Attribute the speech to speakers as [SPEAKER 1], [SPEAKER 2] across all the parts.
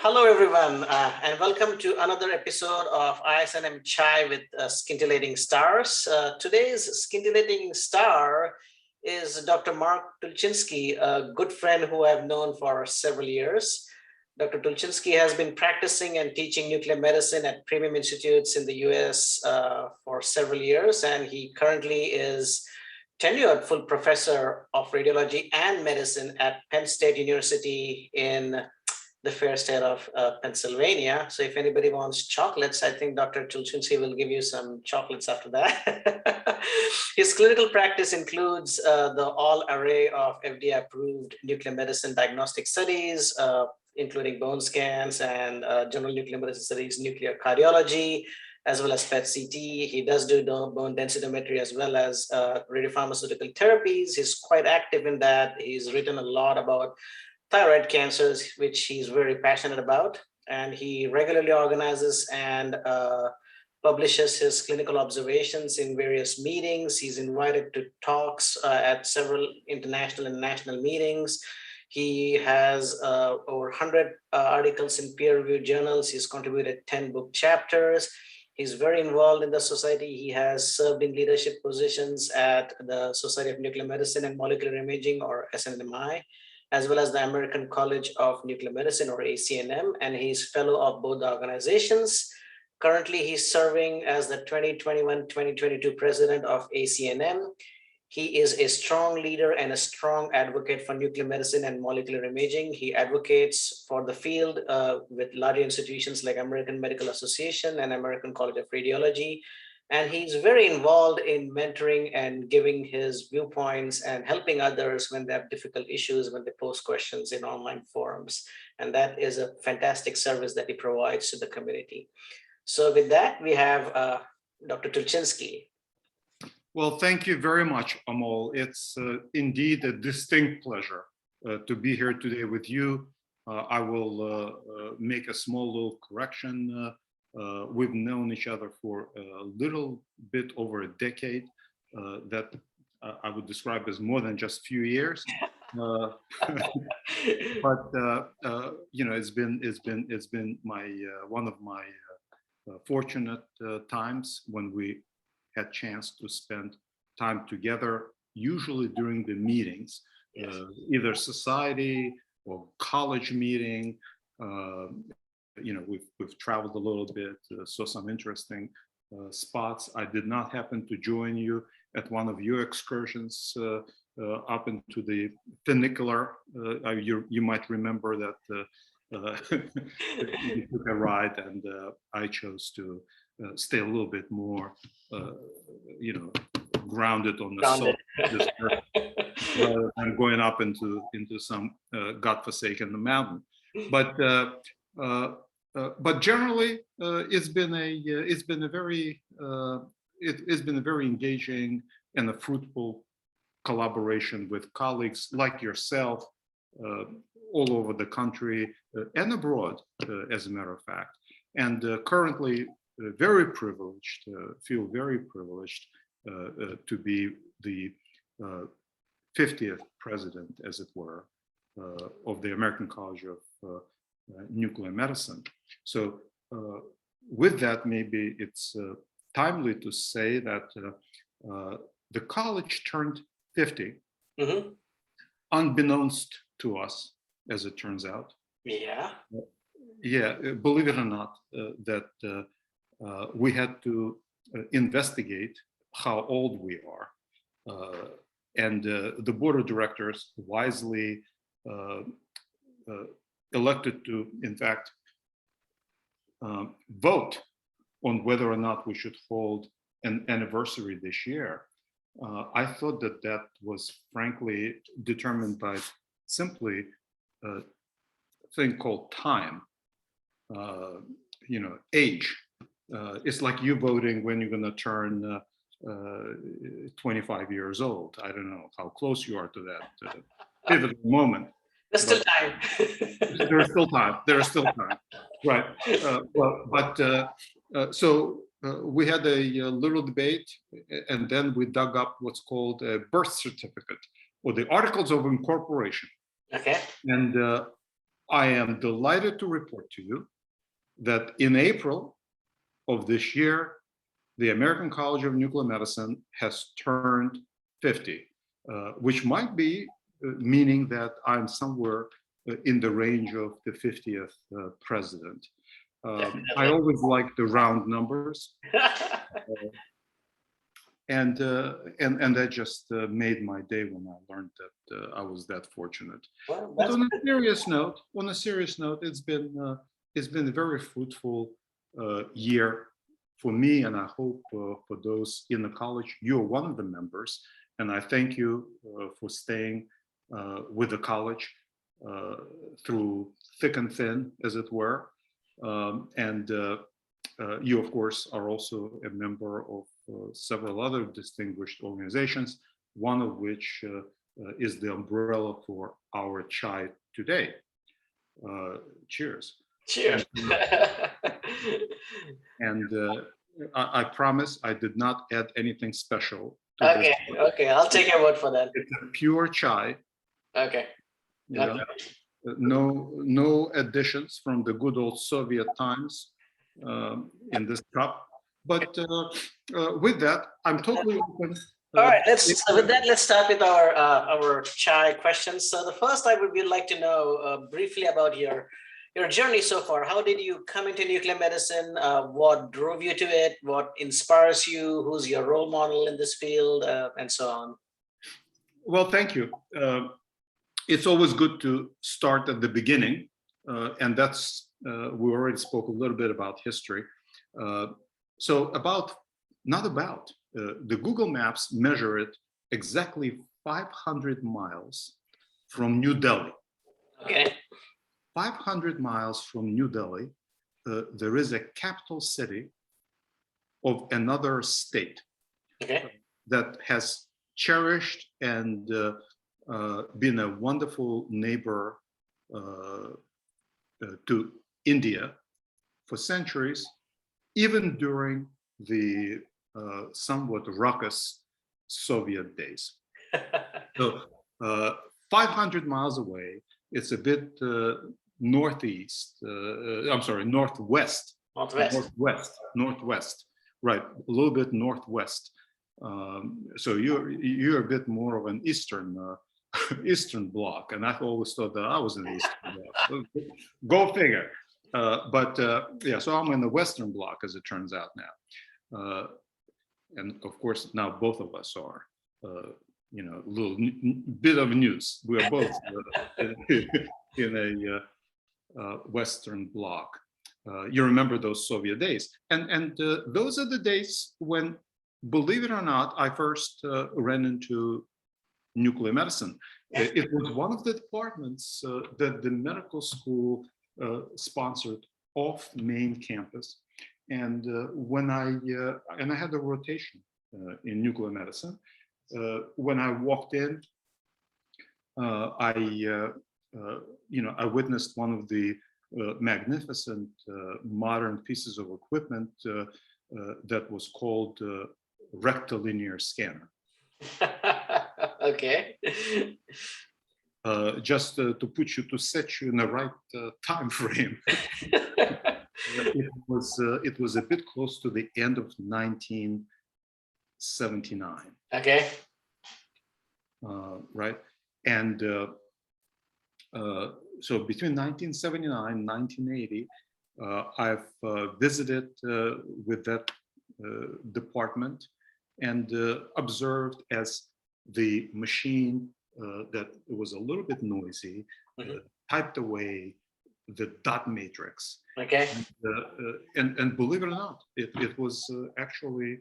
[SPEAKER 1] Hello, everyone, and welcome to another episode of IASNM Chai with Scintillating Stars. Today's scintillating star is Dr. Mark Tulchinsky, a good friend who I've known for several years. Dr. Tulchinsky has been practicing and teaching nuclear medicine at premium institutes in the US for several years, and he currently is tenured full professor of radiology and medicine at Penn State University in the fair state of Pennsylvania. So if anybody wants chocolates, I think Dr. Tulchinsky will give you some chocolates after that. His clinical practice includes the all array of FDA-approved nuclear medicine diagnostic studies, including bone scans and general nuclear medicine studies, nuclear cardiology, as well as PET-CT. He does do bone densitometry as well as radiopharmaceutical therapies. He's quite active in that. He's written a lot about thyroid cancers, which he's very passionate about. And he regularly organizes and publishes his clinical observations in various meetings. He's invited to talks at several international and national meetings. He has over 100 articles in peer-reviewed journals. He's contributed 10 book chapters. He's very involved in the society. He has served in leadership positions at the Society of Nuclear Medicine and Molecular Imaging, or SNMI, as well as the American College of Nuclear Medicine, or ACNM, and he's fellow of both organizations. Currently, he's serving as the 2021-2022 president of ACNM. He is a strong leader and a strong advocate for nuclear medicine and molecular imaging. He advocates for the field with larger institutions like American Medical Association and American College of Radiology. And he's very involved in mentoring and giving his viewpoints and helping others when they have difficult issues, when they post questions in online forums. And that is a fantastic service that he provides to the community. So with that, we have Dr. Tulchinsky.
[SPEAKER 2] Well, thank you very much, Amol. It's indeed a distinct pleasure to be here today with you. I will make a small little correction. We've known each other for a little bit over a decade. That I would describe as more than just a few years. But you know, it's been my one of my fortunate times when we had chance to spend time together, usually during the meetings, yes. Either society or college meeting. You know, we've traveled a little bit, saw some interesting spots. I did not happen to join you at one of your excursions up into the funicular. You might remember that you took a ride, and I chose to stay a little bit more, you know, grounded on the soul, rather than going up into some godforsaken mountain. But generally, it's been a very engaging and a fruitful collaboration with colleagues like yourself all over the country and abroad, as a matter of fact. And currently, very privileged, feel very privileged to be the 50th president, as it were, of the American College of Nuclear Medicine. So with that, maybe it's timely to say that the college turned 50, mm-hmm. unbeknownst to us, as it turns out.
[SPEAKER 1] Yeah.
[SPEAKER 2] Yeah, believe it or not, that we had to investigate how old we are. And the board of directors wisely elected to, in fact, vote on whether or not we should hold an anniversary this year. I thought that that was frankly determined by simply a thing called time, you know, age. It's like you voting when you're going to turn 25 years old. I don't know how close you are to that pivotal moment.
[SPEAKER 1] There's still time.
[SPEAKER 2] There's still time. There is still time. Right. So we had a little debate, and then we dug up what's called a birth certificate, or the Articles of Incorporation.
[SPEAKER 1] Okay.
[SPEAKER 2] And I am delighted to report to you that in April of this year, the American College of Nuclear Medicine has turned 50, which might be meaning that I'm somewhere in the range of the 50th president. I always like the round numbers. And that just made my day when I learned that I was that fortunate.
[SPEAKER 1] Well,
[SPEAKER 2] but on a serious note, it's been a very fruitful year for me, and I hope for those in the college. You're one of the members, and I thank you for staying with the college through thick and thin, as it were. You, of course, are also a member of several other distinguished organizations, one of which is the umbrella for our chai today. Cheers.
[SPEAKER 1] Cheers.
[SPEAKER 2] And I promise I did not add anything special to
[SPEAKER 1] okay,
[SPEAKER 2] this.
[SPEAKER 1] Okay, I'll take your word for that.
[SPEAKER 2] It's a pure chai.
[SPEAKER 1] Okay.
[SPEAKER 2] Okay. No additions from the good old Soviet times in this cup. But with that, I'm totally open.
[SPEAKER 1] All right, let's start with our chai questions. So the first, I would like to know briefly about your journey so far. How did you come into nuclear medicine? What drove you to it? What inspires you? Who's your role model in this field, and so on?
[SPEAKER 2] Well, thank you. It's always good to start at the beginning, and that's we already spoke a little bit about history. The Google Maps measure it exactly 500 miles from New Delhi.
[SPEAKER 1] Okay.
[SPEAKER 2] 500 miles from New Delhi, there is a capital city of another state.
[SPEAKER 1] Okay.
[SPEAKER 2] That has cherished and been a wonderful neighbor to India for centuries, even during the somewhat ruckus Soviet days. So 500 miles away, it's a bit northwest. Northwest, right? A little bit northwest. So you're a bit more of an eastern bloc, and I've always thought that I was in the eastern bloc. Go figure. Yeah, so I'm in the western bloc, as it turns out now. And of course, now both of us are, a little bit of news. We are both in a western bloc. You remember those Soviet days, and those are the days when, believe it or not, I first ran into nuclear medicine. It was one of the departments that the medical school sponsored off main campus. And when I had a rotation in nuclear medicine, when I walked in, I witnessed one of the magnificent modern pieces of equipment that was called rectilinear scanner.
[SPEAKER 1] Okay.
[SPEAKER 2] Just to set you in the right time frame. It was a bit close to the end of 1979.
[SPEAKER 1] Okay.
[SPEAKER 2] Right, and so between 1979 and 1980, I've visited with that department and observed as the machine that was a little bit noisy, typed away the dot matrix.
[SPEAKER 1] Okay.
[SPEAKER 2] And believe it or not, it was actually,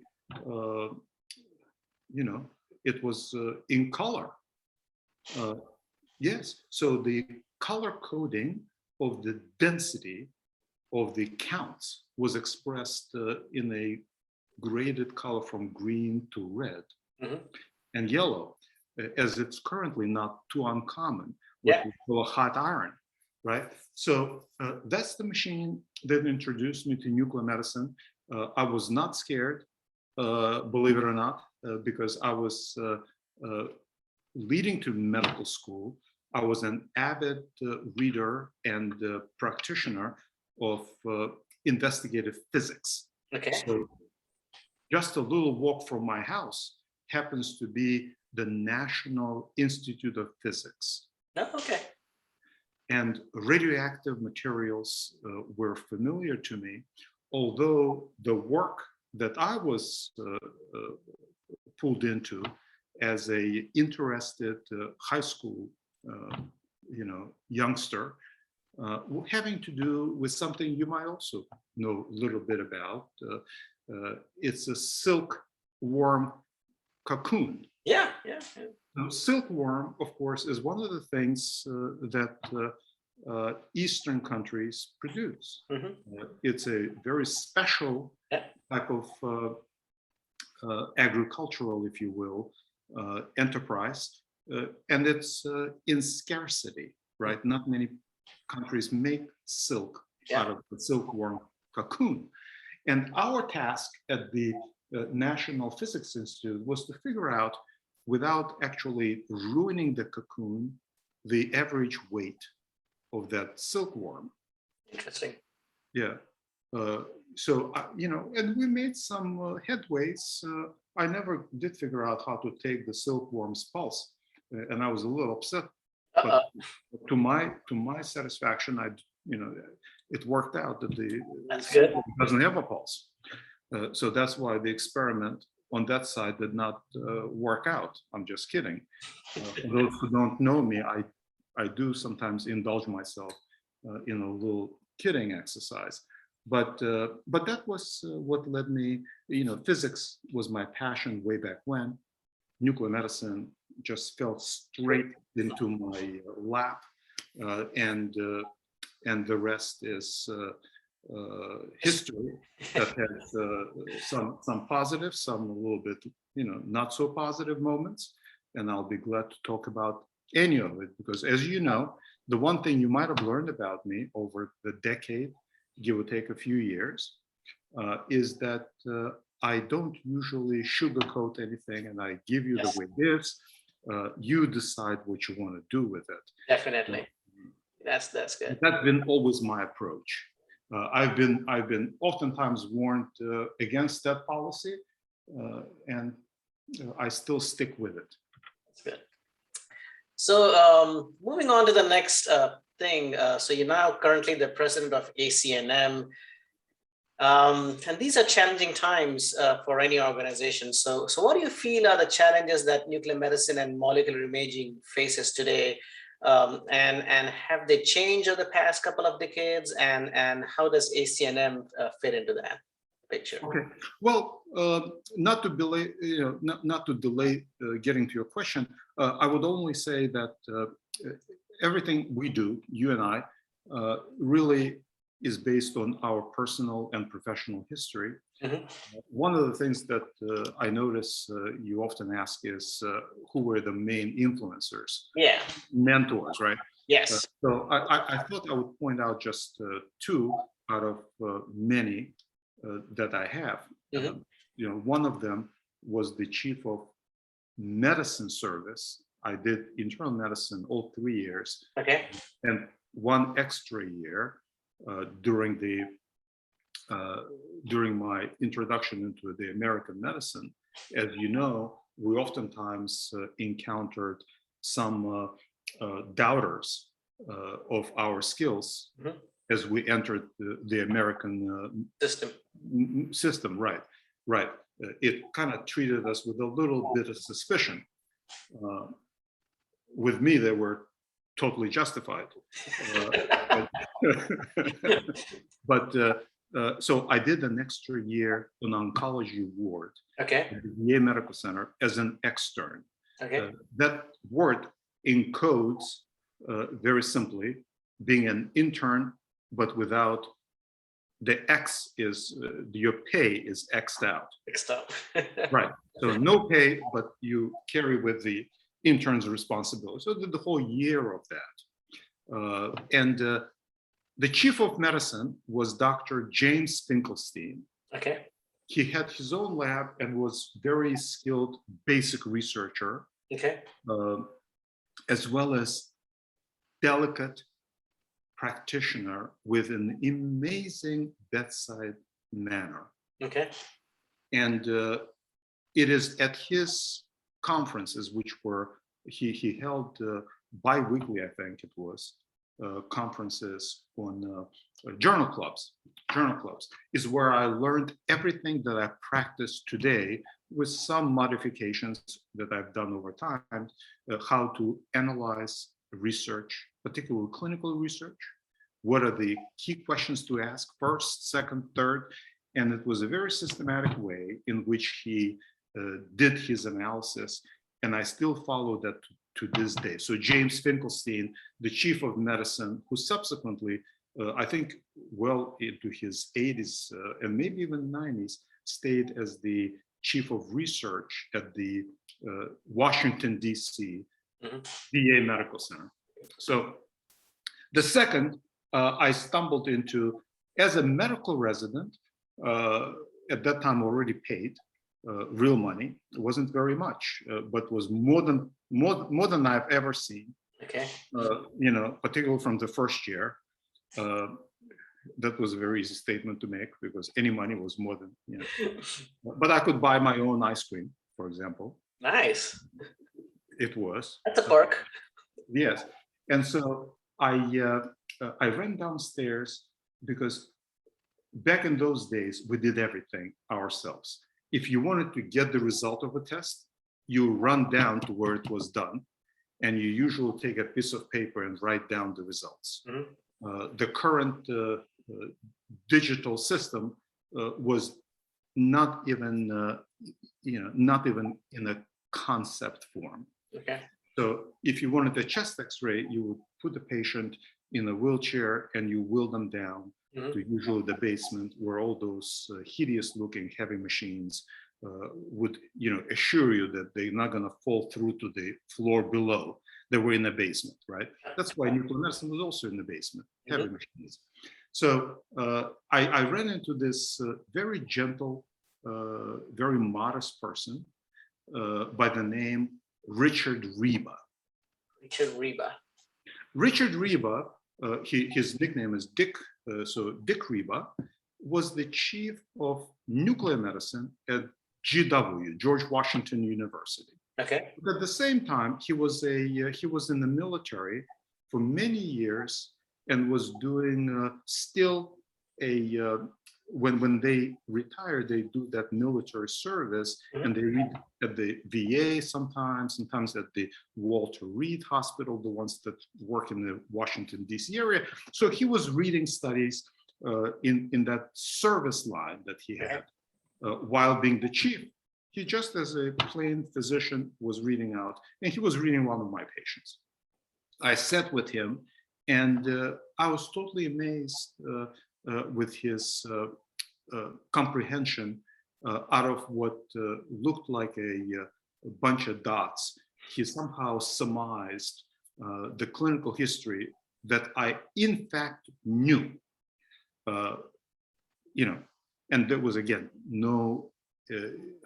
[SPEAKER 2] it was in color. Yes, so the color coding of the density of the counts was expressed in a graded color from green to red and yellow, as it's currently not too uncommon, what we call a hot iron, right? So that's the machine that introduced me to nuclear medicine. I was not scared, believe it or not, because I was leading to medical school. I was an avid reader and practitioner of investigative physics.
[SPEAKER 1] Okay.
[SPEAKER 2] So just a little walk from my house happens to be the National Institute of Physics.
[SPEAKER 1] Oh, okay.
[SPEAKER 2] And radioactive materials were familiar to me, although the work that I was pulled into as a interested high school youngster, having to do with something you might also know a little bit about. It's a silkworm cocoon.
[SPEAKER 1] Yeah.
[SPEAKER 2] Now, silkworm, of course, is one of the things that Eastern countries produce. It's a very special type of agricultural, if you will, enterprise, and it's in scarcity, right? Not many countries make silk out of the silkworm cocoon. And our task at the National Physics Institute was to figure out, without actually ruining the cocoon, the average weight of that silkworm.
[SPEAKER 1] Interesting.
[SPEAKER 2] Yeah. So, and we made some headways. I never did figure out how to take the silkworm's pulse, and I was a little upset. But to my satisfaction, it worked out that the silkworm doesn't have a pulse. So that's why the experiment on that side did not work out. I'm just kidding. For those who don't know me, I do sometimes indulge myself in a little kidding exercise. But that was what led me, physics was my passion way back when. Nuclear medicine just fell straight into my lap, and the rest is history that has some positive, some a little bit, not so positive moments. And I'll be glad to talk about any of it, because as you know, the one thing you might have learned about me over the decade, give or take a few years, is that I don't usually sugarcoat anything, and I give you the way it is. You decide what you want to do with it.
[SPEAKER 1] Definitely. That's good.
[SPEAKER 2] That's been always my approach. I've been oftentimes warned against that policy, and I still stick with it.
[SPEAKER 1] That's good. So moving on to the next thing. So you're now currently the president of IASNM. And these are challenging times for any organization. So what do you feel are the challenges that nuclear medicine and molecular imaging faces today? And have they changed over the past couple of decades? And how does IASNM fit into that picture?
[SPEAKER 2] Okay. Well, not to delay, not to delay getting to your question. I would only say that everything we do, you and I, really is based on our personal and professional history. One of the things that I notice you often ask is who were the main influencers?
[SPEAKER 1] Yeah.
[SPEAKER 2] Mentors, right?
[SPEAKER 1] Yes.
[SPEAKER 2] So I thought I would point out just two out of many that I have. One of them was the chief of medicine service. I did internal medicine all 3 years.
[SPEAKER 1] Okay.
[SPEAKER 2] And one extra year during my introduction into the American medicine. As you know, we oftentimes encountered some doubters of our skills as we entered the American system. Right. It kind of treated us with a little bit of suspicion. With me, they were totally justified. So I did an extra year on oncology ward at the VA Medical Center as an extern. That word encodes very simply being an intern, but without the X is your pay is X'd out. Right. So no pay, but you carry with the intern's responsibility. So the whole year of that. And the chief of medicine was Dr. James Finkelstein. He had his own lab and was very skilled basic researcher, as well as delicate practitioner with an amazing bedside manner.
[SPEAKER 1] Okay.
[SPEAKER 2] And it is at his conferences, which were, he held bi-weekly, I think it was, conferences on journal clubs, is where I learned everything that I practice today with some modifications that I've done over time, how to analyze research, particularly clinical research. What are the key questions to ask first, second, third? And it was a very systematic way in which he did his analysis. And I still follow that to this day. So James Finkelstein, the chief of medicine, who subsequently, I think well into his 80s and maybe even 90s, stayed as the chief of research at the Washington, D.C. VA Medical Center. So the second, I stumbled into as a medical resident, at that time already paid real money. It wasn't very much, but was more than I've ever seen.
[SPEAKER 1] Okay.
[SPEAKER 2] You know, particularly from the first year. That was a very easy statement to make because any money was more than, you know. But I could buy my own ice cream, for example.
[SPEAKER 1] Nice.
[SPEAKER 2] It was.
[SPEAKER 1] That's a perk.
[SPEAKER 2] Yes. And so I ran downstairs because back in those days, we did everything ourselves. If you wanted to get the result of a test, you run down to where it was done, and you usually take a piece of paper and write down the results. The current digital system was not even, not even in a concept form.
[SPEAKER 1] Okay.
[SPEAKER 2] So if you wanted a chest X-ray, you would put the patient in a wheelchair and you wheel them down to usually the basement, where all those hideous-looking heavy machines would, assure you that they're not going to fall through to the floor below. They were in the basement, right? That's why nuclear medicine was also in the basement, heavy machines. So I ran into this very gentle, very modest person by the name Richard Reba.
[SPEAKER 1] Richard Reba.
[SPEAKER 2] Richard Reba, his nickname is Dick, so Dick Reba, was the chief of nuclear medicine at GW, George Washington University.
[SPEAKER 1] Okay.
[SPEAKER 2] But at the same time, he was in the military for many years and was doing still a when they retire, they do that military service, and they read at the VA sometimes at the Walter Reed Hospital, the ones that work in the Washington, D.C. area. So he was reading studies in that service line that he had while being the chief. He just as a plain physician was reading out, and he was reading one of my patients. I sat with him, and I was totally amazed with his comprehension out of what looked like a bunch of dots. He somehow surmised the clinical history that I, in fact, knew. And there was, again, no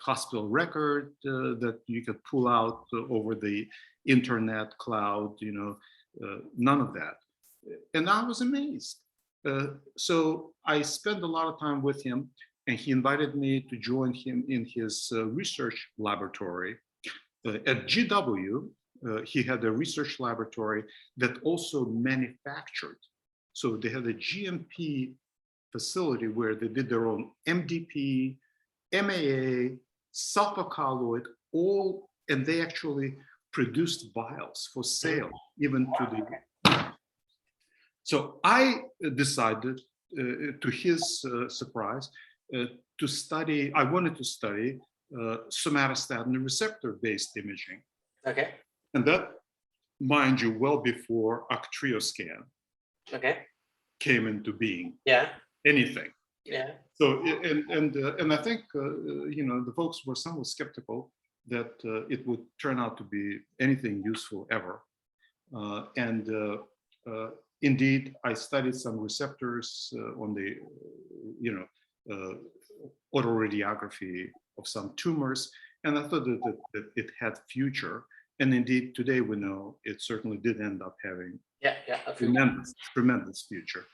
[SPEAKER 2] hospital record that you could pull out over the internet cloud, none of that. And I was amazed. So I spent a lot of time with him, and he invited me to join him in his research laboratory. At GW, he had a research laboratory that also manufactured. So they had a GMP facility where they did their own MDP, MAA, sulfur-colloid, all, and they actually produced vials for sale, even to the. So I decided, to his surprise, to study. I wanted to study somatostatin receptor-based imaging.
[SPEAKER 1] Okay.
[SPEAKER 2] And that, mind you, well before Octreoscan came into being.
[SPEAKER 1] Yeah.
[SPEAKER 2] Anything.
[SPEAKER 1] Yeah.
[SPEAKER 2] So and I think the folks were somewhat skeptical that it would turn out to be anything useful ever. Indeed, I studied some receptors on the autoradiography of some tumors, and I thought that it had future. And indeed, today we know it certainly did end up having
[SPEAKER 1] a few
[SPEAKER 2] tremendous future.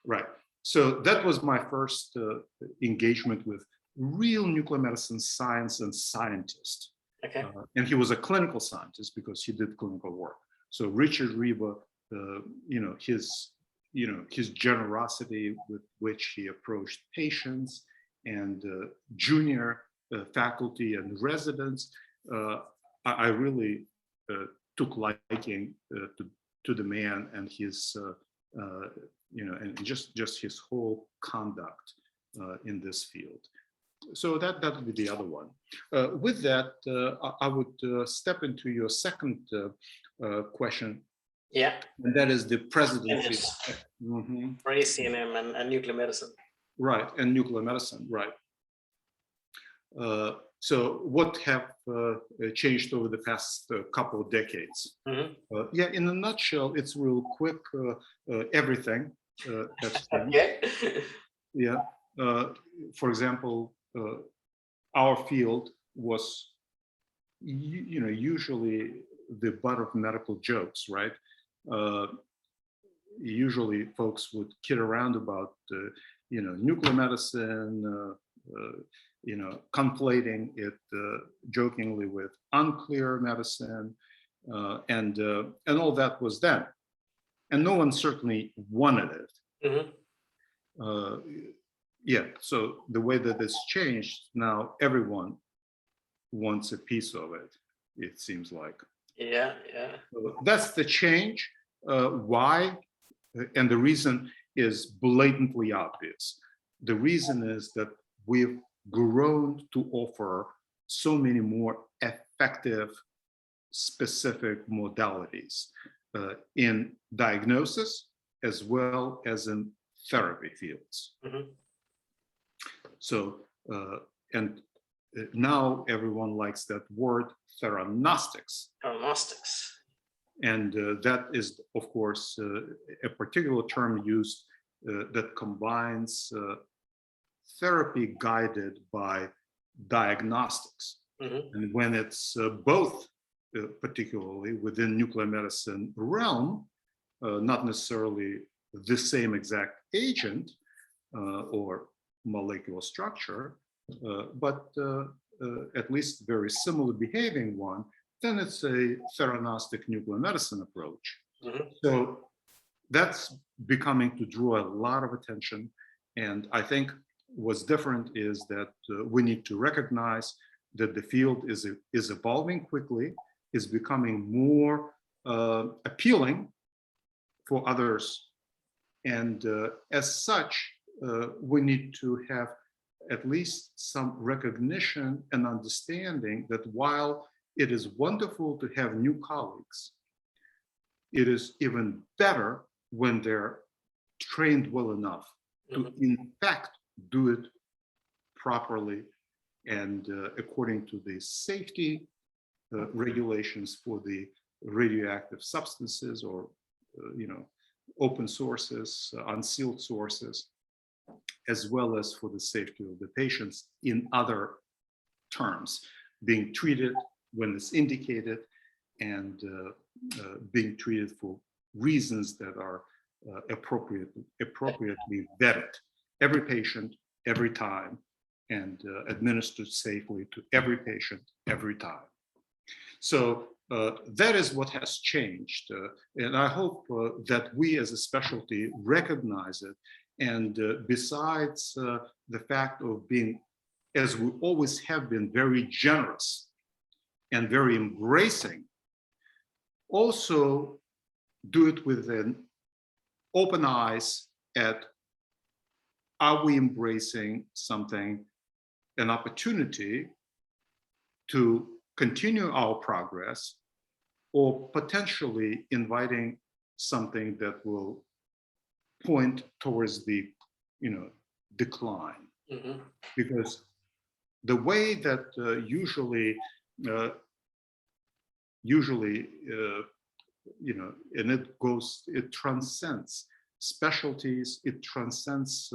[SPEAKER 2] Right. So that was my first engagement with real nuclear medicine science and scientist.
[SPEAKER 1] Okay.
[SPEAKER 2] And he was a clinical scientist because he did clinical work. So Richard Reba, his generosity with which he approached patients and junior faculty and residents, I really took liking to the man and his, and just his whole conduct in this field. So that would be the other one. With that, I would step into your second question.
[SPEAKER 1] Yeah.
[SPEAKER 2] And that is the presidency.
[SPEAKER 1] For IASNM and nuclear medicine.
[SPEAKER 2] Right, and nuclear medicine, right. So what have changed over the past couple of decades? Yeah, in a nutshell, it's real quick, everything has changed. Yeah, for example, our field was, usually the butt of medical jokes, right? Usually folks would kid around about, nuclear medicine, conflating it jokingly with unclear medicine, and all that was then. And no one certainly wanted it. Yeah, so the way that it's changed now, everyone wants a piece of it, it seems like.
[SPEAKER 1] Yeah.
[SPEAKER 2] So that's the change. Why? And the reason is blatantly obvious. The reason is that we've grown to offer so many more effective, specific modalities in diagnosis as well as in therapy fields. So, and now everyone likes that word, theranostics. And that is, of course, a particular term used that combines therapy guided by diagnostics. And when it's both, particularly within nuclear medicine realm, not necessarily the same exact agent or molecular structure, but at least very similar behaving one, then it's a theranostic nuclear medicine approach. So that's becoming to draw a lot of attention. And I think what's different is that we need to recognize that the field is evolving quickly, is becoming more appealing for others. And as such, we need to have at least some recognition and understanding that while it is wonderful to have new colleagues, it is even better when they're trained well enough to, in fact, do it properly and according to the safety regulations for the radioactive substances or, open sources, unsealed sources, as well as for the safety of the patients in other terms, being treated when it's indicated and being treated for reasons that are appropriately vetted. Every patient, every time, and administered safely to every patient, every time. So that is what has changed. And I hope that we as a specialty recognize it. And besides the fact of being, as we always have been, very generous and very embracing, also do it with an open eyes at, are we embracing something, an opportunity to continue our progress, or potentially inviting something that will point towards the, decline. Because the way that usually, and it transcends specialties, it transcends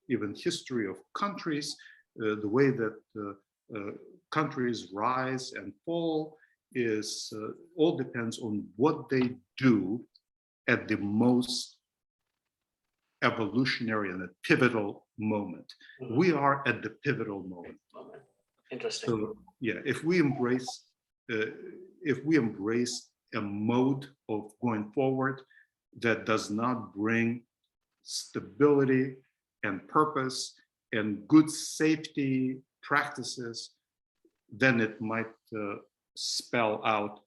[SPEAKER 2] even history of countries, the way that countries rise and fall is all depends on what they do at the most evolutionary and a pivotal moment.
[SPEAKER 1] Mhm.
[SPEAKER 2] We are at the pivotal moment.
[SPEAKER 1] Interesting.
[SPEAKER 2] So yeah, if we embrace a mode of going forward that does not bring stability and purpose and good safety practices, then it might spell out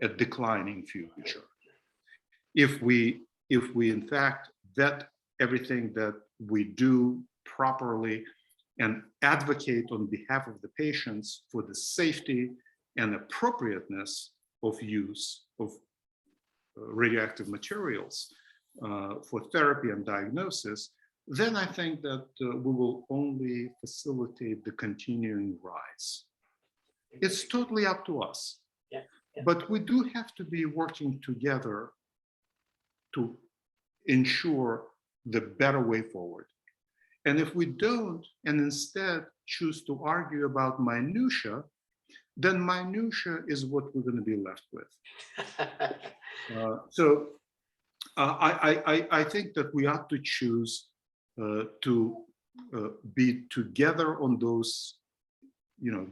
[SPEAKER 2] a declining future. If we in fact vet everything that we do properly and advocate on behalf of the patients for the safety and appropriateness of use of radioactive materials for therapy and diagnosis, then I think that we will only facilitate the continuing rise. It's totally up to us.
[SPEAKER 1] Yeah.
[SPEAKER 2] But we do have to be working together to ensure the better way forward. And if we don't, and instead choose to argue about minutia, then minutia is what we're going to be left with. I think that we ought to choose to be together on those,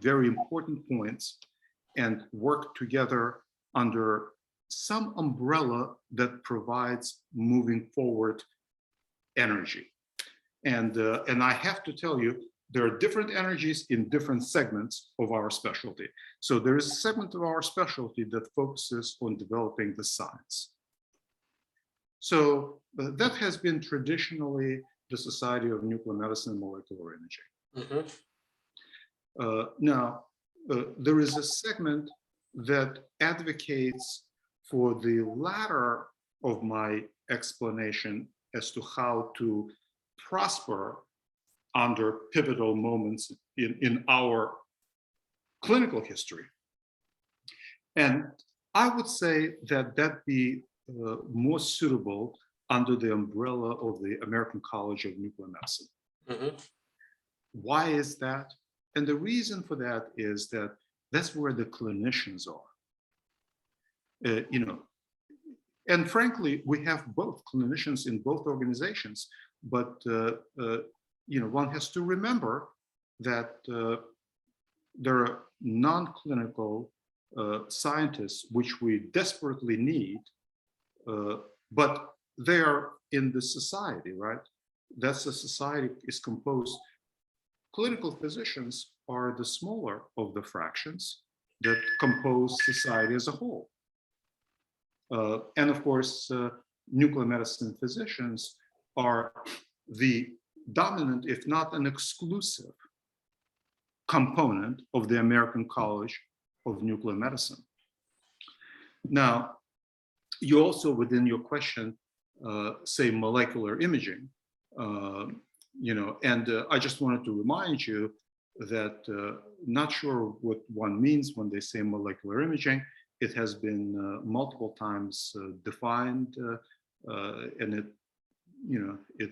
[SPEAKER 2] very important points, and work together under some umbrella that provides moving forward energy. And I have to tell you, there are different energies in different segments of our specialty. So there is a segment of our specialty that focuses on developing the science. So that has been traditionally the Society of Nuclear Medicine and Molecular Imaging.
[SPEAKER 1] Mm-hmm.
[SPEAKER 2] Now, there is a segment that advocates for the latter of my explanation as to how to prosper under pivotal moments in our clinical history. And I would say that that be more suitable under the umbrella of the American College of Nuclear Medicine.
[SPEAKER 1] Mm-hmm.
[SPEAKER 2] Why is that? And the reason for that is that that's where the clinicians are. And frankly, we have both clinicians in both organizations, but one has to remember that there are non-clinical scientists, which we desperately need, but they are in the society, right? That's the society is composed. Clinical physicians are the smaller of the fractions that compose society as a whole. And of course, nuclear medicine physicians are the dominant, if not an exclusive, component of the American College of Nuclear Medicine. Now, you also, within your question, say molecular imaging, and I just wanted to remind you that not sure what one means when they say molecular imaging. It has been multiple times defined, and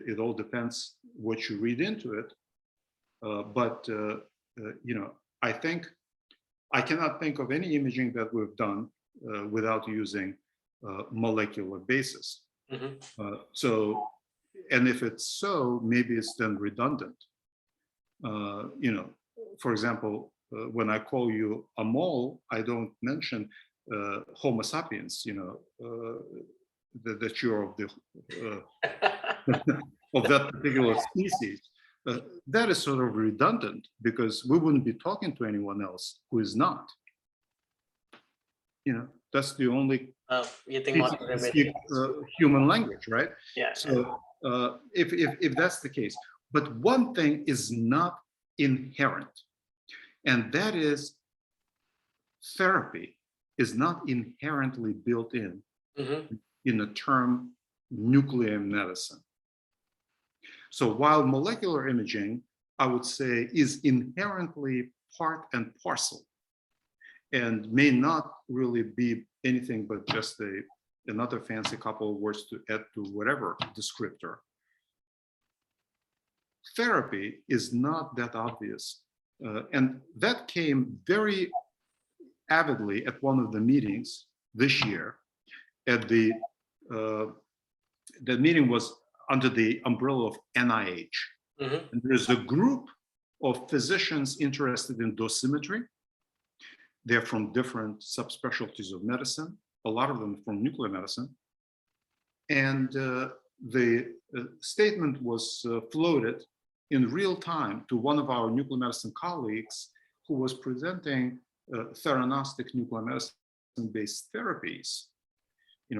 [SPEAKER 2] it all depends what you read into it. But I think I cannot think of any imaging that we've done without using molecular basis.
[SPEAKER 1] Mm-hmm.
[SPEAKER 2] And if it's so, maybe it's then redundant. For example, when I call you a mole, I don't mention Homo sapiens, that you're of the of that particular species. That is sort of redundant because we wouldn't be talking to anyone else who is not. That's the only
[SPEAKER 1] you think
[SPEAKER 2] speak human language, right?
[SPEAKER 1] Yeah.
[SPEAKER 2] So if that's the case, but one thing is not inherent, and that is therapy is not inherently built in the term nuclear medicine. So while molecular imaging, I would say, is inherently part and parcel and may not really be anything but just another fancy couple of words to add to whatever descriptor, therapy is not that obvious. And that came very avidly at one of the meetings this year. At the meeting was under the umbrella of NIH. And there's a group of physicians interested in dosimetry. They're from different subspecialties of medicine, a lot of them from nuclear medicine. And the statement was floated in real time to one of our nuclear medicine colleagues who was presenting theranostic nuclear medicine-based therapies,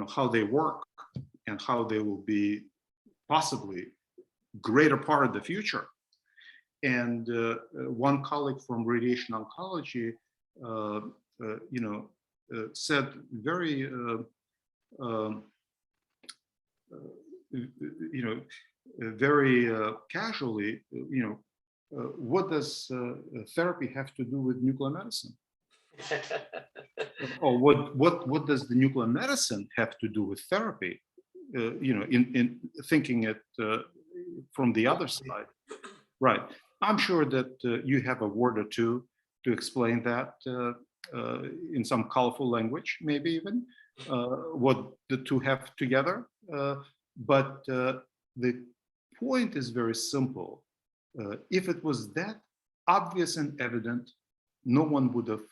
[SPEAKER 2] how they work and how they will be possibly greater part of the future. And one colleague from radiation oncology, said very, very casually, what does therapy have to do with nuclear medicine? Or what does the nuclear medicine have to do with therapy? In thinking it from the other side, right? I'm sure that you have a word or two to explain that in some colorful language, maybe even what the two have together. But the point is very simple. If it was that obvious and evident, no one would have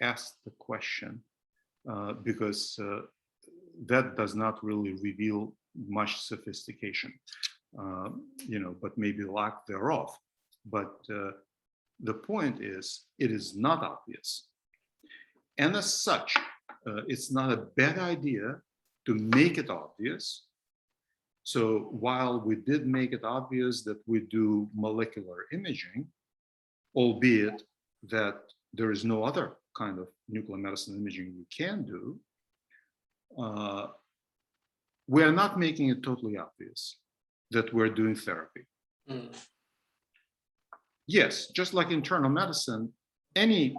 [SPEAKER 2] asked the question because that does not really reveal much sophistication, but maybe lack thereof. But the point is, it is not obvious. And as such, it's not a bad idea to make it obvious. So while we did make it obvious that we do molecular imaging, albeit that there is no other kind of nuclear medicine imaging we can do, we are not making it totally obvious that we're doing therapy. Yes, just like internal medicine, any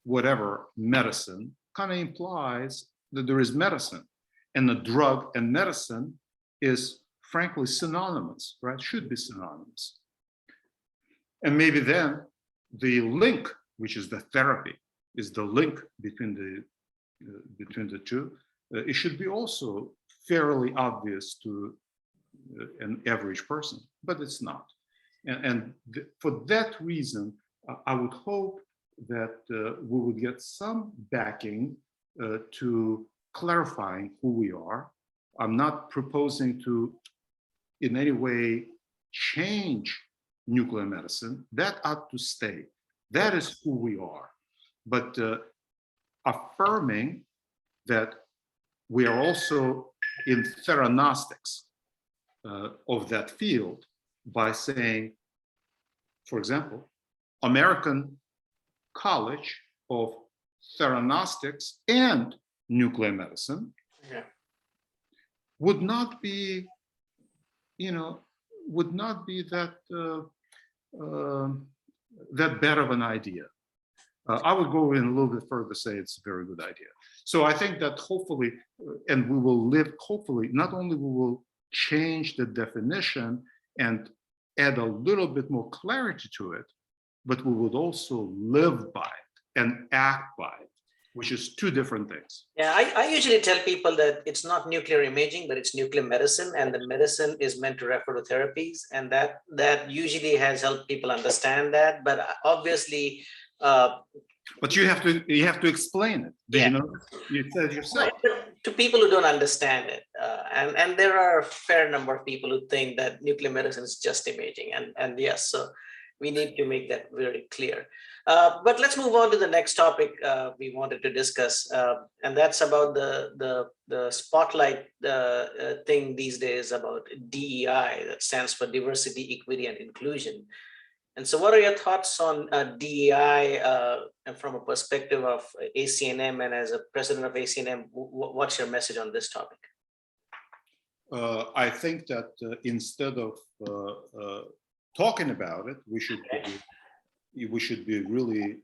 [SPEAKER 2] whatever medicine kind of implies that there is medicine, and the drug and medicine is frankly synonymous, right? Should be synonymous. And maybe then the link, which is the therapy, is the link between the two. It should be also fairly obvious to an average person, but it's not. And for that reason, I would hope that we would get some backing to clarifying who we are. I'm not proposing to in any way change nuclear medicine. That ought to stay. That is who we are. But affirming that we are also in theranostics of that field by saying, for example, American College of Theranostics and Nuclear Medicine would not be, would not be that that bad of an idea. I would go in a little bit further, say it's a very good idea. So I think that hopefully, and we will live, hopefully, not only we will change the definition and add a little bit more clarity to it, but we would also live by it and act by it, which is two different things.
[SPEAKER 1] Yeah, I usually tell people that it's not nuclear imaging, but it's nuclear medicine, and the medicine is meant to refer to therapies, and that usually has helped people understand that. But obviously,
[SPEAKER 2] but you have to explain it. Do you know? You said yourself.
[SPEAKER 1] To people who don't understand it, and there are a fair number of people who think that nuclear medicine is just imaging, and yes, so we need to make that very clear. But let's move on to the next topic we wanted to discuss, and that's about the spotlight thing these days about DEI, that stands for diversity, equity, and inclusion. And so what are your thoughts on DEI and from a perspective of IASNM, and as a president of IASNM, what's your message on this topic?
[SPEAKER 2] I think that instead of talking about it, we should be really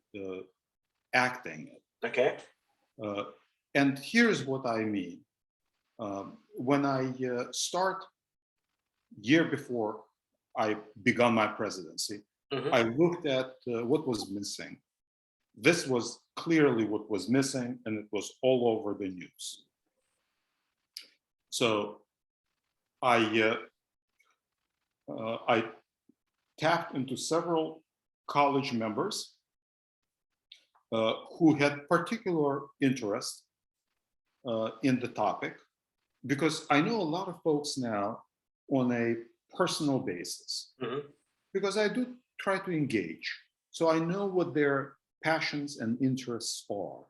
[SPEAKER 2] acting it.
[SPEAKER 1] Okay.
[SPEAKER 2] And here's what I mean. When I start year before I began my presidency, I looked at what was missing. this was clearly what was missing, and it was all over the news. So I tapped into several college members who had particular interest in the topic, because I know a lot of folks now on a personal basis, because I do try to engage. So I know what their passions and interests are.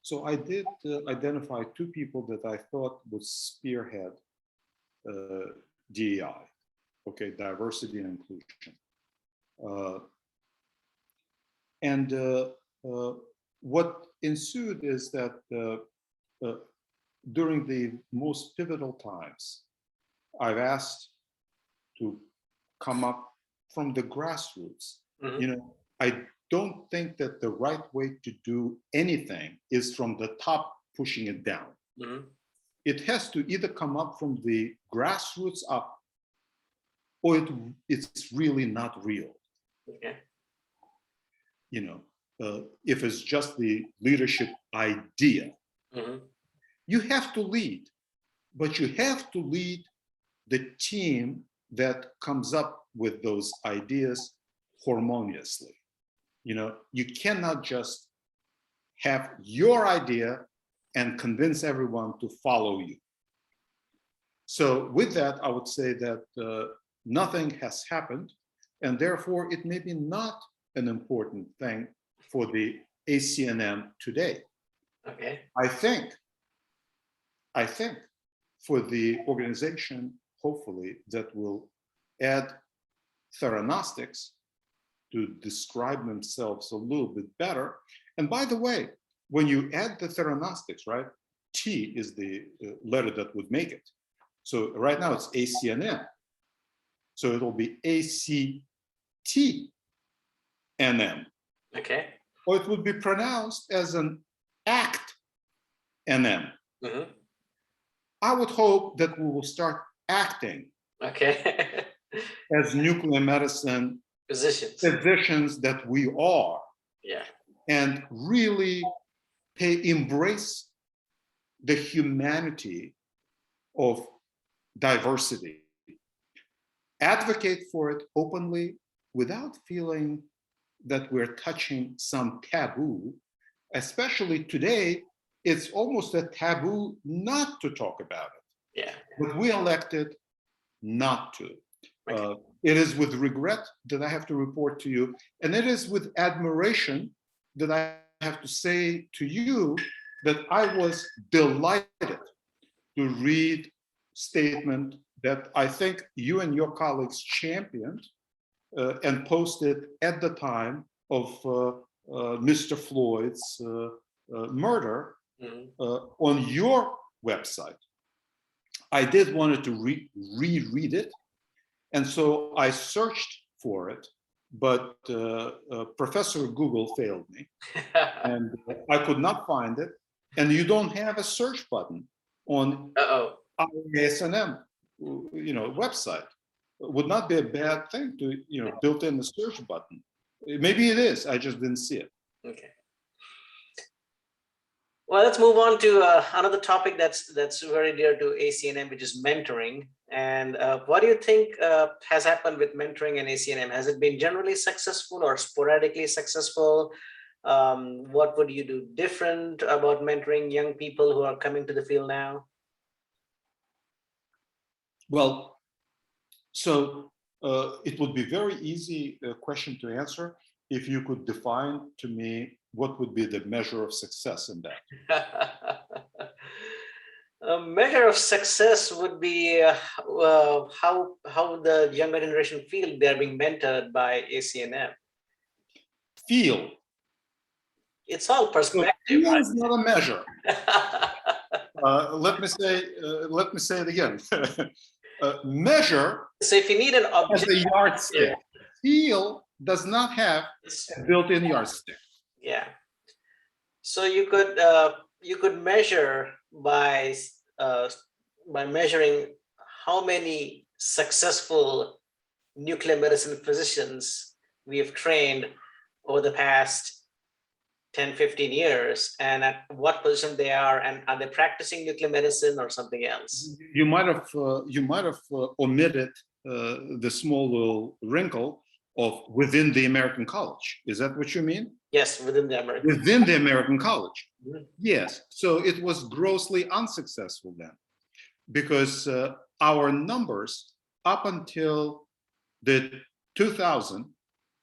[SPEAKER 2] So I did identify two people that I thought would spearhead DEI, okay, diversity and inclusion. What ensued is that during the most pivotal times, I've asked to come up from the grassroots. You know, I don't think that the right way to do anything is from the top pushing it down. It has to either come up from the grassroots up, or it's really not real.
[SPEAKER 1] Okay.
[SPEAKER 2] You know, if it's just the leadership idea, you have to lead, but you have to lead the team that comes up with those ideas harmoniously. You know, you cannot just have your idea and convince everyone to follow you. So with that, I would say that nothing has happened, and therefore it may be not an important thing for the IASNM today.
[SPEAKER 1] Okay.
[SPEAKER 2] I think for the organization, hopefully, that will add theranostics to describe themselves a little bit better. And by the way, when you add the theranostics, right, T is the letter that would make it. So right now it's IASNM. So it'll be ACTNM.
[SPEAKER 1] Okay.
[SPEAKER 2] Or it would be pronounced as an ACT-NM. I would hope that we will start acting as nuclear medicine physicians that we are, and really embrace the humanity of diversity, advocate for it openly without feeling that we're touching some taboo. Especially today, it's almost a taboo not to talk about it. But we elected not to. It is with regret that I have to report to you, and it is with admiration that I have to say to you that I was delighted to read a statement that I think you and your colleagues championed and posted at the time of Mr. Floyd's murder on your website. I did wanted to reread it, and so I searched for it, but Professor Google failed me, and I could not find it. And you don't have a search button on IASNM, website. It would not be a bad thing to, build in the search button. Maybe it is. I just didn't see it.
[SPEAKER 1] Okay. Well, let's move on to another topic that's very dear to IASNM, which is mentoring. And what do you think has happened with mentoring and IASNM? Has it been generally successful or sporadically successful? What would you do different about mentoring young people who are coming to the field now?
[SPEAKER 2] Well, so it would be very easy question to answer if you could define to me what would be the measure of success in that.
[SPEAKER 1] A measure of success would be how the younger generation feel they're being mentored by IASNM.
[SPEAKER 2] Feel.
[SPEAKER 1] It's all perspective.
[SPEAKER 2] So feel is not a measure. Let me say it again. Measure. So
[SPEAKER 1] if you need an object,
[SPEAKER 2] as a yardstick. Feel does not have a built-in yardstick.
[SPEAKER 1] Yeah. So you could measure by measuring how many successful nuclear medicine physicians we have trained over the past 10, 15 years, and at what position they are, and are they practicing nuclear medicine or something else?
[SPEAKER 2] You might have omitted the small little wrinkle of within the American college. Is that what you mean?
[SPEAKER 1] Yes, within the American.
[SPEAKER 2] Within the American college.
[SPEAKER 1] Mhm.
[SPEAKER 2] Yes. So it was grossly unsuccessful then, because our numbers up until the 2000,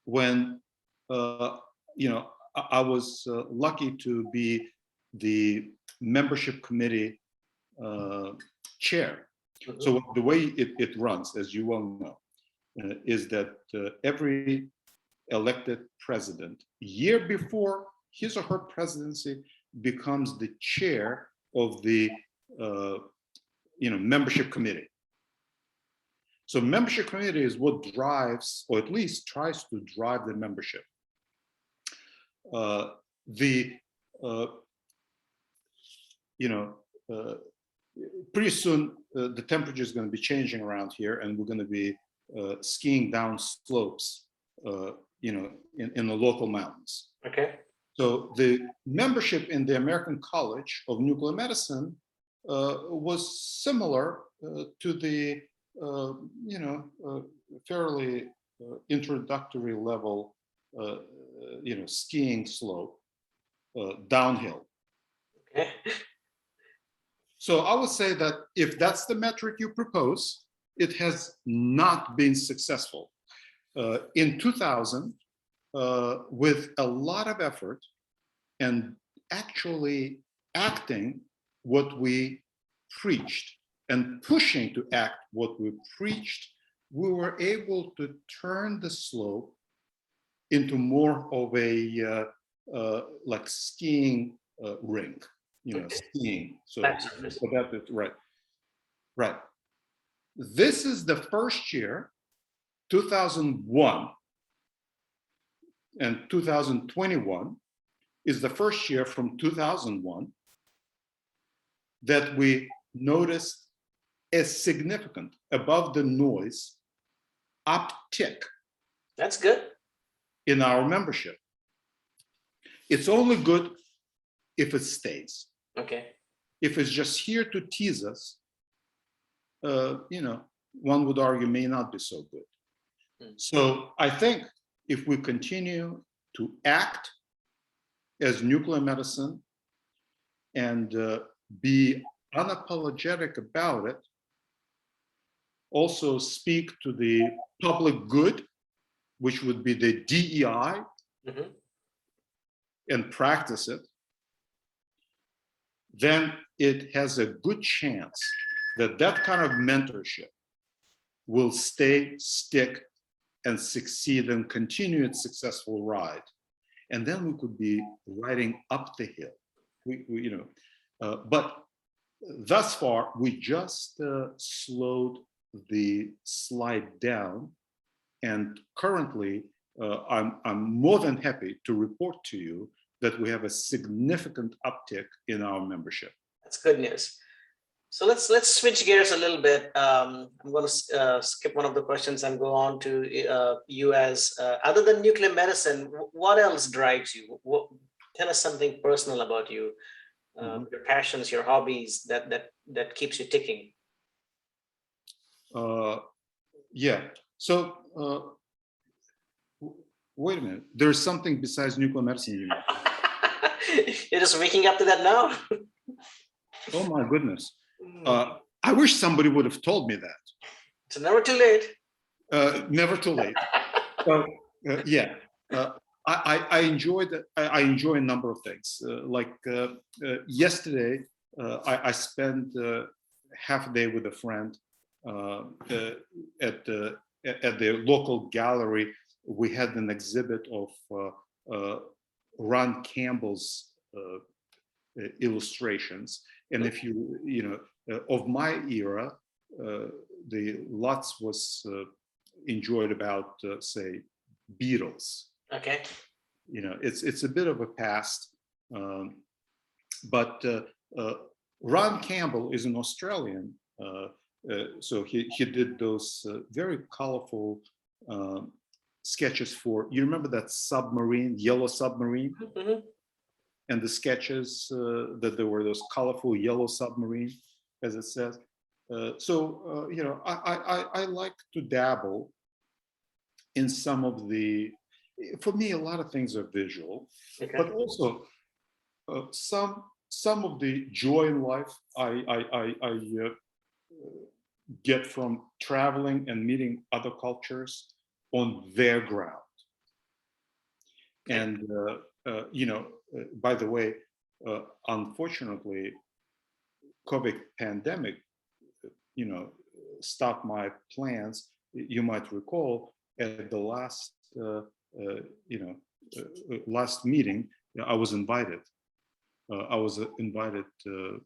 [SPEAKER 2] when I was lucky to be the membership committee chair.
[SPEAKER 1] Mhm.
[SPEAKER 2] So the way it runs, as you well know, is that every elected president, year before his or her presidency, becomes the chair of the membership committee. So membership committee is what drives, or at least tries to drive, the membership. Pretty soon the temperature is going to be changing around here, and we're going to be skiing down slopes, in the local mountains.
[SPEAKER 1] Okay.
[SPEAKER 2] So the membership in the American College of Nuclear Medicine was similar to the, fairly introductory level, skiing slope, downhill.
[SPEAKER 1] Okay.
[SPEAKER 2] So I would say that if that's the metric you propose, it has not been successful. In 2000, with a lot of effort and actually acting what we preached and pushing to act what we preached, we were able to turn the slope into more of a like skiing rink, skiing. So that's right. Right. This is the first year, 2001, and 2021 is the first year from 2001 that we noticed a significant, above the noise, uptick.
[SPEAKER 1] That's good.
[SPEAKER 2] In our membership. It's only good if it stays.
[SPEAKER 1] Okay.
[SPEAKER 2] If it's just here to tease us, one would argue may not be so good. So I think if we continue to act as nuclear medicine and be unapologetic about it, also speak to the public good, which would be the DEI, and practice it, then it has a good chance that that kind of mentorship will stick, and succeed and continue its successful ride. And then we could be riding up the hill. But thus far, we just slowed the slide down. And currently, I'm more than happy to report to you that we have a significant uptick in our membership.
[SPEAKER 1] That's good news. So let's switch gears a little bit. I'm going to skip one of the questions and go on to you as, other than nuclear medicine, what else drives you? Tell us something personal about you, your passions, your hobbies that keeps you ticking.
[SPEAKER 2] Yeah. So wait a minute. There's something besides nuclear medicine.
[SPEAKER 1] You're just waking up to that now?
[SPEAKER 2] Oh my goodness. I wish somebody would have told me that.
[SPEAKER 1] It's never too late.
[SPEAKER 2] Never too late. So, yeah, I enjoyed. I enjoy a number of things. Yesterday, I spent half a day with a friend at the local gallery. We had an exhibit of Ron Campbell's illustrations, and if of my era, the lots was enjoyed about say Beatles.
[SPEAKER 1] Okay.
[SPEAKER 2] It's a bit of a past, but Ron Campbell is an Australian, so he did those very colorful sketches for, you remember that submarine, yellow submarine? and the sketches that there were those colorful yellow submarine, as it says. You know, I like to dabble in some of the. For me, a lot of things are visual,
[SPEAKER 1] Okay.
[SPEAKER 2] but also some of the joy in life I get from traveling and meeting other cultures on their ground. And you know, by the way, unfortunately, COVID pandemic, you know, stopped my plans. You might recall at the last, you know, last meeting, I was invited. I was invited to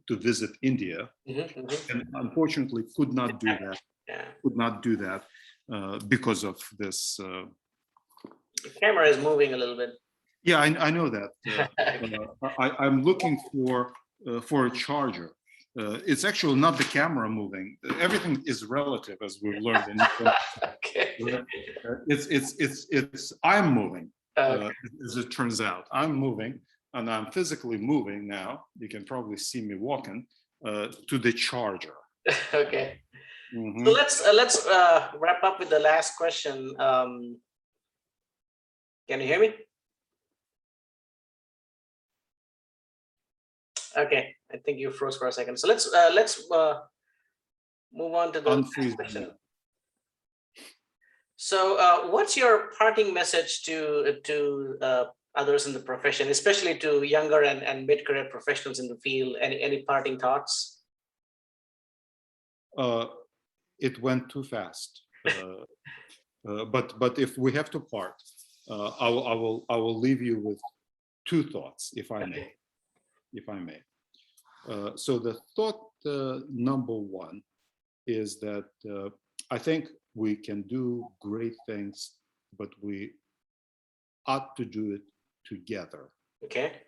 [SPEAKER 2] visit India, and unfortunately could not do that.
[SPEAKER 1] Yeah.
[SPEAKER 2] Could not do that because of this.
[SPEAKER 1] The camera is moving a little bit.
[SPEAKER 2] Yeah, I know that. I'm looking for a charger. It's actually not the camera moving. Everything is relative, as we've learned.
[SPEAKER 1] Okay.
[SPEAKER 2] It's I'm moving, as it turns out. I'm moving, and I'm physically moving now. You can probably see me walking to the charger.
[SPEAKER 1] Okay.
[SPEAKER 2] Mm-hmm.
[SPEAKER 1] So let's wrap up with the last question. Can you hear me? Okay, I think you froze for a second. So let's move on to the next question. So, what's your parting message to others in the profession, especially to younger and mid-career professionals in the field? Any parting thoughts?
[SPEAKER 2] It went too fast. But if we have to part, I will leave you with two thoughts, if I may. If I may. So the thought number one is that I think we can do great things, but we ought to do it together.
[SPEAKER 1] Okay.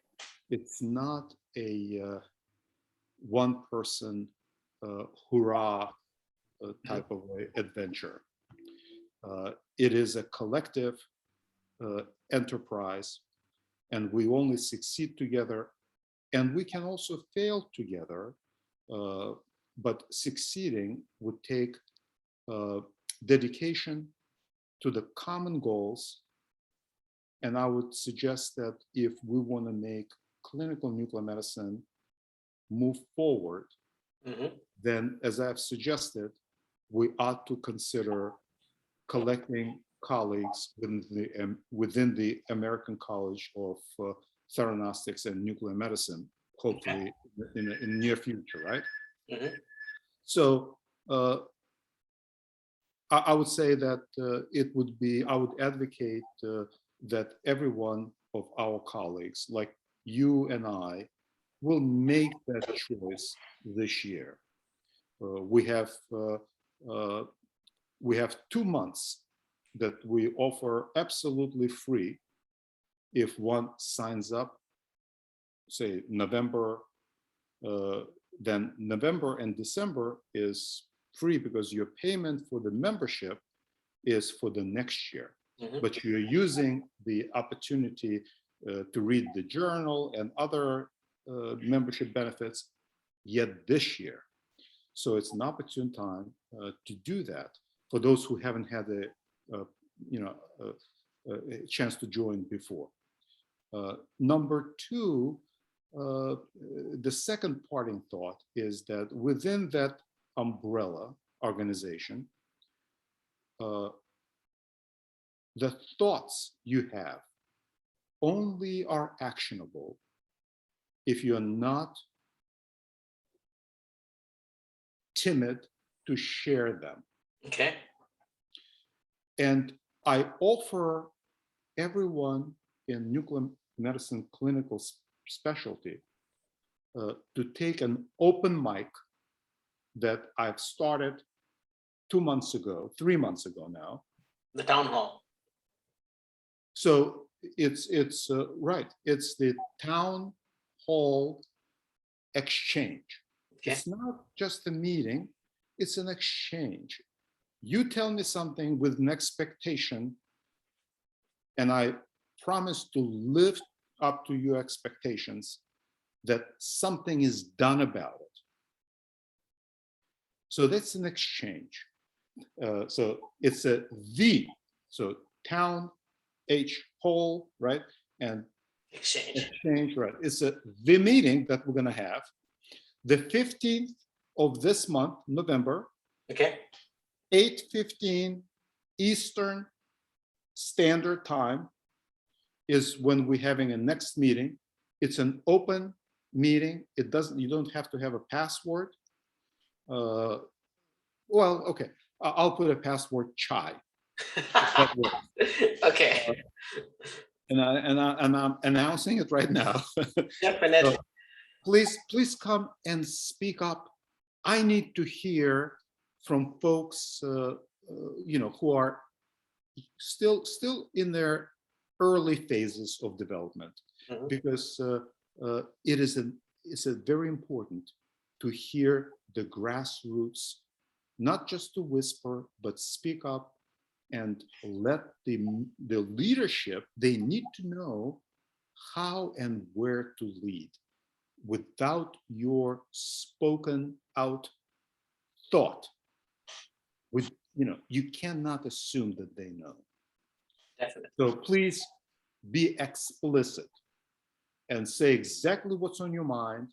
[SPEAKER 2] It's not a one person hurrah type of adventure. It is a collective enterprise, and we only succeed together. And we can also fail together, but succeeding would take dedication to the common goals. And I would suggest that if we want to make clinical nuclear medicine move forward, then, as I've suggested, we ought to consider collecting colleagues within the American College of Theranostics and Nuclear Medicine, hopefully in the near future, right? So I would say that I would advocate that every one of our colleagues, like you and I, will make that choice this year. We have 2 months that we offer absolutely free if one signs up, say November, then November and December is free because your payment for the membership is for the next year. But you're using the opportunity to read the journal and other membership benefits yet this year. So it's an opportune time to do that for those who haven't had a chance to join before. Number two, the second parting thought is that within that umbrella organization, the thoughts you have only are actionable if you're not timid to share them.
[SPEAKER 1] Okay.
[SPEAKER 2] And I offer everyone in nuclear medicine clinical specialty to take an open mic that I've started 3 months ago now.
[SPEAKER 1] The town hall.
[SPEAKER 2] So it's right. It's the town hall exchange.
[SPEAKER 1] Okay.
[SPEAKER 2] It's not just a meeting, it's an exchange. You tell me something with an expectation, and I promise to live up to your expectations, that something is done about it. So that's an exchange. So it's a V, so town, H, whole, right? And exchange, right? It's a the meeting that we're going to have the 15th of this month, November.
[SPEAKER 1] Okay.
[SPEAKER 2] 8:15 Eastern Standard Time is when we're having a next meeting. It's an open meeting. It doesn't. You don't have to have a password. Well, okay. I'll put a password chai.
[SPEAKER 1] Okay.
[SPEAKER 2] And I'm announcing it right now.
[SPEAKER 1] Definitely.
[SPEAKER 2] So please come and speak up. I need to hear from folks, who are still in their early phases of development, because it's a very important to hear the grassroots, not just to whisper, but speak up and let the leadership, they need to know how and where to lead. Without your spoken out thought, you cannot assume that they know.
[SPEAKER 1] Definitely.
[SPEAKER 2] So please be explicit and say exactly what's on your mind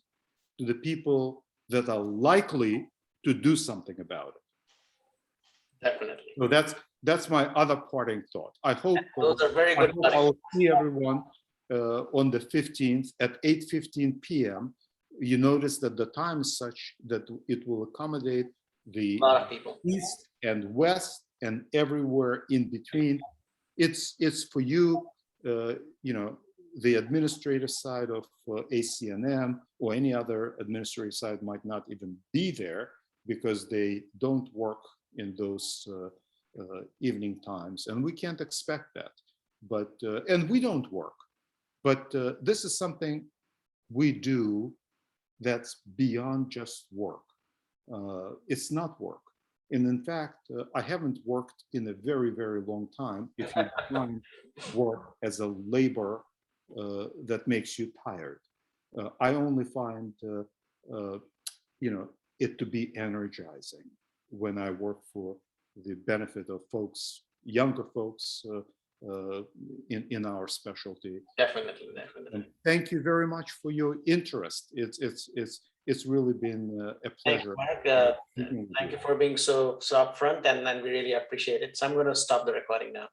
[SPEAKER 2] to the people that are likely to do something about it.
[SPEAKER 1] Definitely.
[SPEAKER 2] So that's my other parting thought. I hope
[SPEAKER 1] those are very good.
[SPEAKER 2] I'll see everyone on the 15th at 8:15 p.m. You notice that the time is such that it will accommodate the
[SPEAKER 1] a lot of people,
[SPEAKER 2] east and west and everywhere in between. It's for you, the administrative side of IASNM or any other administrative side might not even be there because they don't work in those evening times, and we can't expect that. But and we don't work. But this is something we do that's beyond just work. It's not work. And in fact, I haven't worked in a very, very long time if you define work as a labor that makes you tired. I only find, it to be energizing when I work for the benefit of folks, younger folks, in our specialty.
[SPEAKER 1] Definitely.
[SPEAKER 2] And thank you very much for your interest. It's really been a pleasure.
[SPEAKER 1] Thank you, Mark. Thank you for being so upfront, and we really appreciate it. So I'm going to stop the recording now.